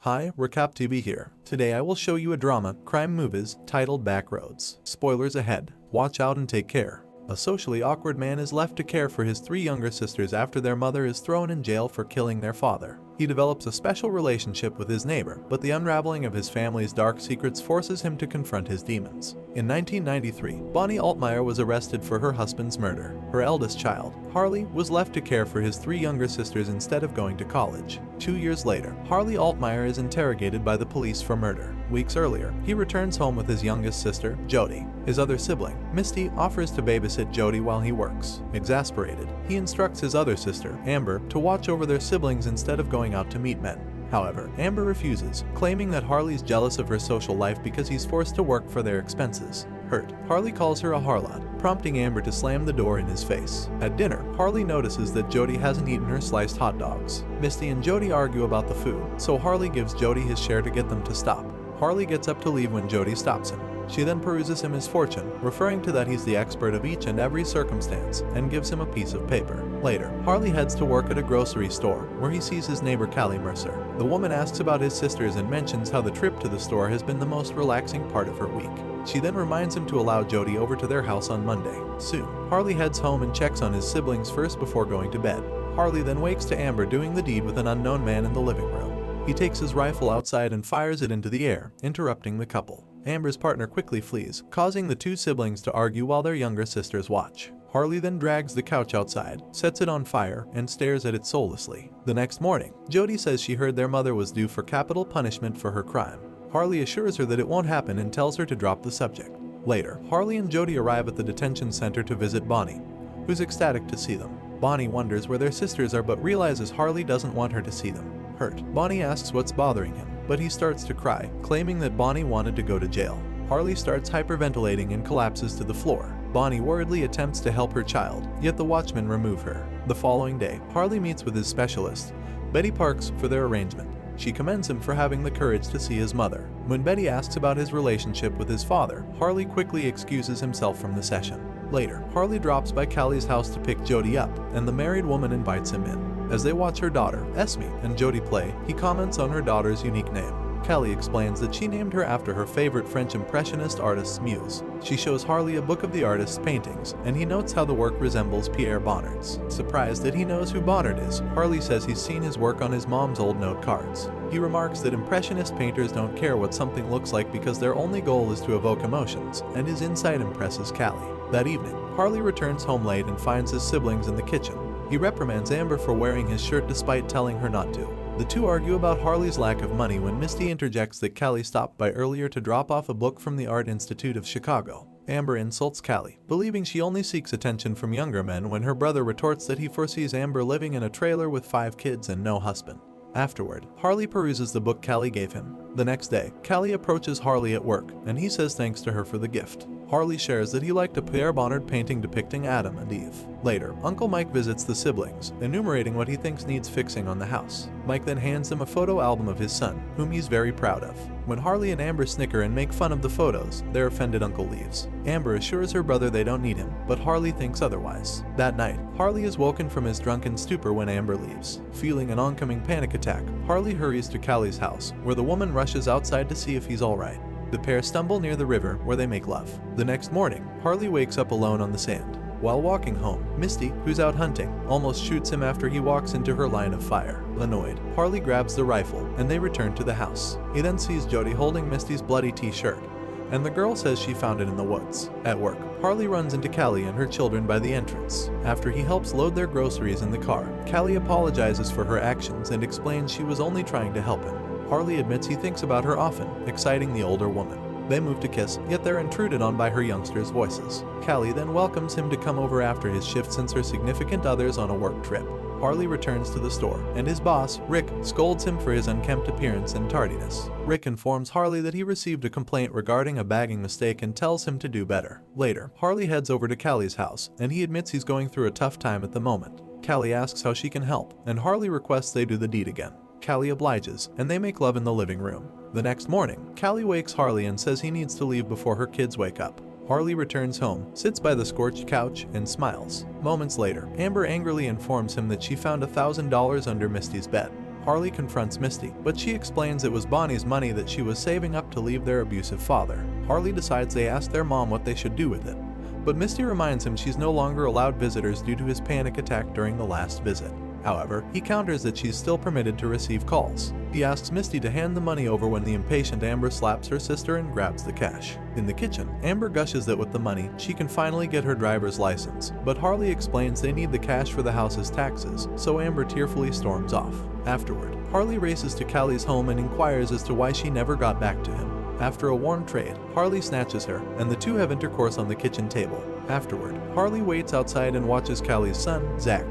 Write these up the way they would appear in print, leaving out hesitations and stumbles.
Hi, Recap TV here. Today I will show you a drama, crime movies, titled BackRoads. Spoilers ahead. Watch out and take care. A socially awkward man is left to care for his three younger sisters after their mother is thrown in jail for killing their father. He develops a special relationship with his neighbor, but the unraveling of his family's dark secrets forces him to confront his demons. In 1993, Bonnie Altmeyer was arrested for her husband's murder. Her eldest child, Harley, was left to care for his three younger sisters instead of going to college. 2 years later, Harley Altmeyer is interrogated by the police for murder. Weeks earlier, he returns home with his youngest sister, Jody. His other sibling, Misty, offers to babysit Jody while he works. Exasperated, he instructs his other sister, Amber, to watch over their siblings instead of going out to meet men. However, Amber refuses, claiming that Harley's jealous of her social life because he's forced to work for their expenses. Hurt, Harley calls her a harlot, prompting Amber to slam the door in his face. At dinner, Harley notices that Jody hasn't eaten her sliced hot dogs. Misty and Jody argue about the food, so Harley gives Jody his share to get them to stop. Harley gets up to leave when Jody stops him. She then peruses him his fortune, referring to that he's the expert of each and every circumstance, and gives him a piece of paper. Later, Harley heads to work at a grocery store, where he sees his neighbor Callie Mercer. The woman asks about his sisters and mentions how the trip to the store has been the most relaxing part of her week. She then reminds him to allow Jody over to their house on Monday. Soon, Harley heads home and checks on his siblings first before going to bed. Harley then wakes to Amber doing the deed with an unknown man in the living room. He takes his rifle outside and fires it into the air, interrupting the couple. Amber's partner quickly flees, causing the two siblings to argue while their younger sisters watch. Harley then drags the couch outside, sets it on fire, and stares at it soullessly. The next morning, Jody says she heard their mother was due for capital punishment for her crime. Harley assures her that it won't happen and tells her to drop the subject. Later, Harley and Jody arrive at the detention center to visit Bonnie, who's ecstatic to see them. Bonnie wonders where their sisters are but realizes Harley doesn't want her to see them. Hurt, Bonnie asks what's bothering him, but he starts to cry, claiming that Bonnie wanted to go to jail. Harley starts hyperventilating and collapses to the floor. Bonnie worriedly attempts to help her child, yet the watchmen remove her. The following day, Harley meets with his specialist, Betty Parks, for their arrangement. She commends him for having the courage to see his mother. When Betty asks about his relationship with his father, Harley quickly excuses himself from the session. Later, Harley drops by Callie's house to pick Jody up, and the married woman invites him in. As they watch her daughter, Esme, and Jody play, he comments on her daughter's unique name. Callie explains that she named her after her favorite French Impressionist artist's muse. She shows Harley a book of the artist's paintings, and he notes how the work resembles Pierre Bonnard's. Surprised that he knows who Bonnard is, Harley says he's seen his work on his mom's old note cards. He remarks that Impressionist painters don't care what something looks like because their only goal is to evoke emotions, and his insight impresses Callie. That evening, Harley returns home late and finds his siblings in the kitchen. He reprimands Amber for wearing his shirt despite telling her not to. The two argue about Harley's lack of money when Misty interjects that Callie stopped by earlier to drop off a book from the Art Institute of Chicago. Amber insults Callie, believing she only seeks attention from younger men when her brother retorts that he foresees Amber living in a trailer with 5 kids and no husband. Afterward, Harley peruses the book Callie gave him. The next day, Callie approaches Harley at work, and he says thanks to her for the gift. Harley shares that he liked a Pierre Bonnard painting depicting Adam and Eve. Later, Uncle Mike visits the siblings, enumerating what he thinks needs fixing on the house. Mike then hands them a photo album of his son, whom he's very proud of. When Harley and Amber snicker and make fun of the photos, their offended uncle leaves. Amber assures her brother they don't need him, but Harley thinks otherwise. That night, Harley is woken from his drunken stupor when Amber leaves. Feeling an oncoming panic attack, Harley hurries to Callie's house, where the woman rushes outside to see if he's alright. The pair stumble near the river, where they make love. The next morning, Harley wakes up alone on the sand. While walking home, Misty, who's out hunting, almost shoots him after he walks into her line of fire. Annoyed, Harley grabs the rifle, and they return to the house. He then sees Jody holding Misty's bloody t-shirt, and the girl says she found it in the woods. At work, Harley runs into Callie and her children by the entrance. After he helps load their groceries in the car, Callie apologizes for her actions and explains she was only trying to help him. Harley admits he thinks about her often, exciting the older woman. They move to kiss, yet they're intruded on by her youngsters' voices. Callie then welcomes him to come over after his shift since her significant other's on a work trip. Harley returns to the store, and his boss, Rick, scolds him for his unkempt appearance and tardiness. Rick informs Harley that he received a complaint regarding a bagging mistake and tells him to do better. Later, Harley heads over to Callie's house, and he admits he's going through a tough time at the moment. Callie asks how she can help, and Harley requests they do the deed again. Callie obliges, and they make love in the living room. The next morning, Callie wakes Harley and says he needs to leave before her kids wake up. Harley returns home, sits by the scorched couch, and smiles. Moments later, Amber angrily informs him that she found $1,000 under Misty's bed. Harley confronts Misty, but she explains it was Bonnie's money that she was saving up to leave their abusive father. Harley decides they ask their mom what they should do with it, but Misty reminds him she's no longer allowed visitors due to his panic attack during the last visit. However, he counters that she's still permitted to receive calls. He asks Misty to hand the money over when the impatient Amber slaps her sister and grabs the cash. In the kitchen, Amber gushes that with the money, she can finally get her driver's license, but Harley explains they need the cash for the house's taxes, so Amber tearfully storms off. Afterward, Harley races to Callie's home and inquires as to why she never got back to him. After a warm trade, Harley snatches her, and the two have intercourse on the kitchen table. Afterward, Harley waits outside and watches Callie's son, Zach,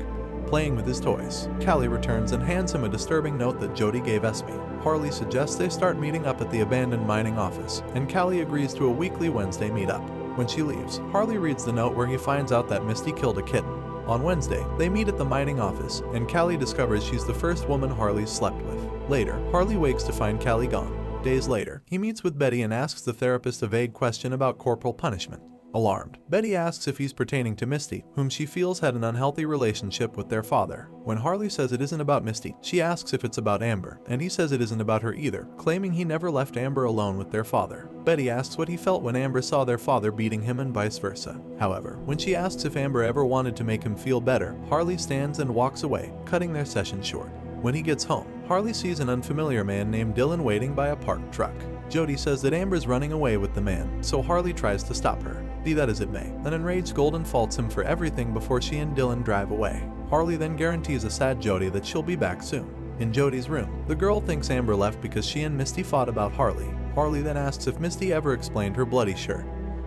playing with his toys. Callie returns and hands him a disturbing note that Jody gave Espy. Harley suggests they start meeting up at the abandoned mining office, and Callie agrees to a weekly Wednesday meetup. When she leaves, Harley reads the note where he finds out that Misty killed a kitten. On Wednesday, they meet at the mining office, and Callie discovers she's the first woman Harley slept with. Later, Harley wakes to find Callie gone. Days later, he meets with Betty and asks the therapist a vague question about corporal punishment. Alarmed, Betty asks if he's pertaining to Misty, whom she feels had an unhealthy relationship with their father. When Harley says it isn't about Misty, she asks if it's about Amber, and he says it isn't about her either, claiming he never left Amber alone with their father. Betty asks what he felt when Amber saw their father beating him and vice versa. However, when she asks if Amber ever wanted to make him feel better, Harley stands and walks away, cutting their session short. When he gets home, Harley sees an unfamiliar man named Dylan waiting by a parked truck. Jody says that Amber's running away with the man, so Harley tries to stop her. Be that as it may, an enraged Golden faults him for everything before she and Dylan drive away. Harley then guarantees a sad Jody that she'll be back soon. In Jody's room, the girl thinks Amber left because she and Misty fought about Harley. Harley then asks if Misty ever explained her bloody shirt,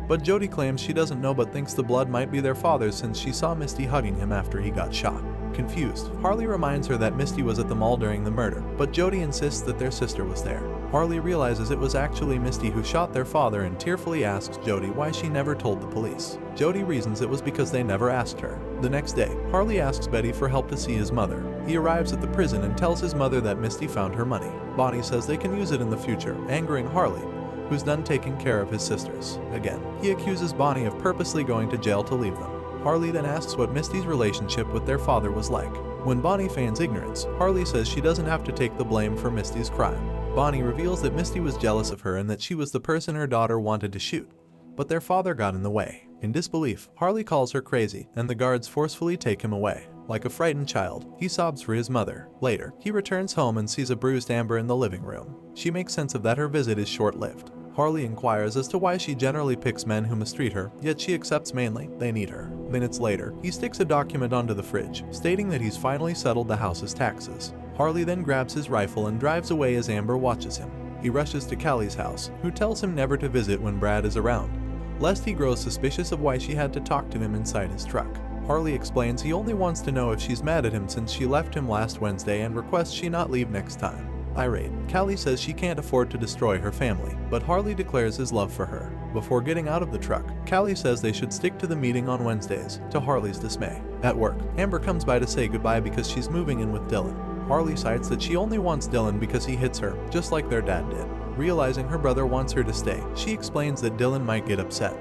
but Jody claims she doesn't know but thinks the blood might be their father's since she saw Misty hugging him after he got shot. Confused, Harley reminds her that Misty was at the mall during the murder, but Jody insists that their sister was there. Harley realizes it was actually Misty who shot their father and tearfully asks Jody why she never told the police. Jody reasons it was because they never asked her. The next day, Harley asks Betty for help to see his mother. He arrives at the prison and tells his mother that Misty found her money. Bonnie says they can use it in the future, angering Harley, who's done taking care of his sisters. Again, he accuses Bonnie of purposely going to jail to leave them. Harley then asks what Misty's relationship with their father was like. When Bonnie feigns ignorance, Harley says she doesn't have to take the blame for Misty's crime. Bonnie reveals that Misty was jealous of her and that she was the person her daughter wanted to shoot, but their father got in the way. In disbelief, Harley calls her crazy, and the guards forcefully take him away. Like a frightened child, he sobs for his mother. Later, he returns home and sees a bruised Amber in the living room. She makes sense of that her visit is short-lived. Harley inquires as to why she generally picks men who mistreat her, yet she accepts mainly they need her. Minutes later, he sticks a document onto the fridge, stating that he's finally settled the house's taxes. Harley then grabs his rifle and drives away as Amber watches him. He rushes to Callie's house, who tells him never to visit when Brad is around, lest he grows suspicious of why she had to talk to him inside his truck. Harley explains he only wants to know if she's mad at him since she left him last Wednesday and requests she not leave next time. Irate, Callie says she can't afford to destroy her family, but Harley declares his love for her. Before getting out of the truck, Callie says they should stick to the meeting on Wednesdays, to Harley's dismay. At work, Amber comes by to say goodbye because she's moving in with Dylan. Harley cites that she only wants Dylan because he hits her, just like their dad did. Realizing her brother wants her to stay, she explains that Dylan might get upset,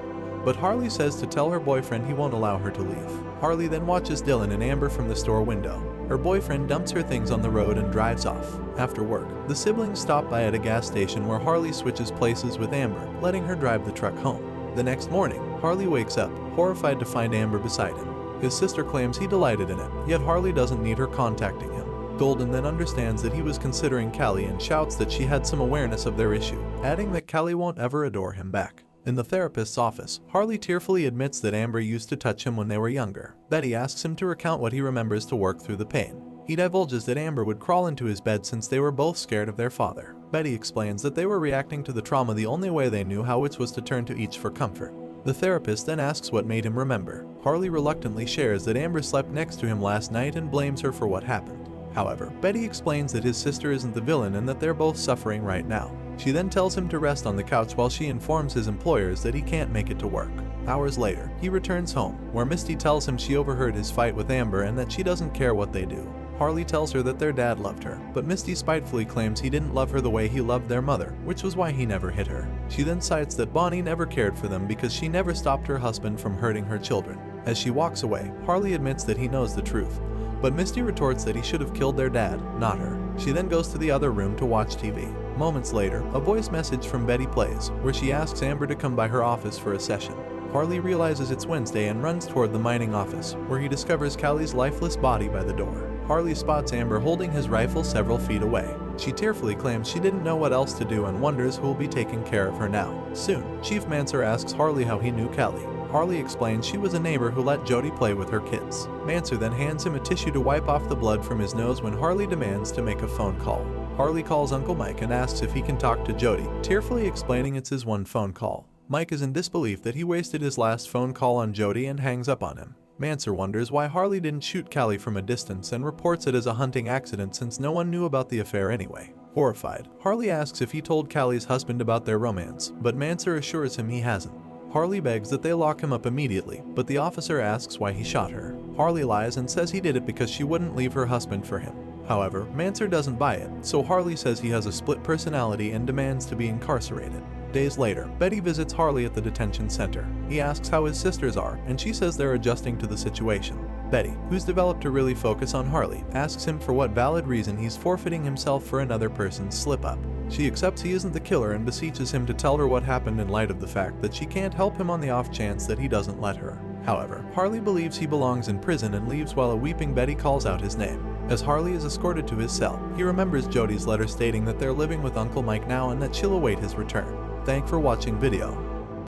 but Harley says to tell her boyfriend he won't allow her to leave. Harley then watches Dylan and Amber from the store window. Her boyfriend dumps her things on the road and drives off. After work, the siblings stop by at a gas station where Harley switches places with Amber, letting her drive the truck home. The next morning, Harley wakes up, horrified to find Amber beside him. His sister claims he delighted in it, yet Harley doesn't need her contacting him. Golden then understands that he was considering Callie and shouts that she had some awareness of their issue, adding that Callie won't ever adore him back. In the therapist's office, Harley tearfully admits that Amber used to touch him when they were younger. Betty asks him to recount what he remembers to work through the pain. He divulges that Amber would crawl into his bed since they were both scared of their father. Betty explains that they were reacting to the trauma the only way they knew how, which was to turn to each for comfort. The therapist then asks what made him remember. Harley reluctantly shares that Amber slept next to him last night and blames her for what happened. However, Betty explains that his sister isn't the villain and that they're both suffering right now. She then tells him to rest on the couch while she informs his employers that he can't make it to work. Hours later, he returns home, where Misty tells him she overheard his fight with Amber and that she doesn't care what they do. Harley tells her that their dad loved her, but Misty spitefully claims he didn't love her the way he loved their mother, which was why he never hit her. She then cites that Bonnie never cared for them because she never stopped her husband from hurting her children. As she walks away, Harley admits that he knows the truth, but Misty retorts that he should have killed their dad, not her. She then goes to the other room to watch TV. Moments later, a voice message from Betty plays, where she asks Amber to come by her office for a session. Harley realizes it's Wednesday and runs toward the mining office, where he discovers Callie's lifeless body by the door. Harley spots Amber holding his rifle several feet away. She tearfully claims she didn't know what else to do and wonders who will be taking care of her now. Soon, Chief Manser asks Harley how he knew Callie. Harley explains she was a neighbor who let Jody play with her kids. Manser then hands him a tissue to wipe off the blood from his nose when Harley demands to make a phone call. Harley calls Uncle Mike and asks if he can talk to Jody, tearfully explaining it's his one phone call. Mike is in disbelief that he wasted his last phone call on Jody and hangs up on him. Manser wonders why Harley didn't shoot Callie from a distance and reports it as a hunting accident since no one knew about the affair anyway. Horrified, Harley asks if he told Callie's husband about their romance, but Manser assures him he hasn't. Harley begs that they lock him up immediately, but the officer asks why he shot her. Harley lies and says he did it because she wouldn't leave her husband for him. However, Manser doesn't buy it, so Harley says he has a split personality and demands to be incarcerated. Days later, Betty visits Harley at the detention center. He asks how his sisters are, and she says they're adjusting to the situation. Betty, who's developed to really focus on Harley, asks him for what valid reason he's forfeiting himself for another person's slip-up. She accepts he isn't the killer and beseeches him to tell her what happened in light of the fact that she can't help him on the off chance that he doesn't let her. However, Harley believes he belongs in prison and leaves while a weeping Betty calls out his name. As Harley is escorted to his cell, he remembers Jody's letter stating that they're living with Uncle Mike now and that she'll await his return. Thanks for watching video.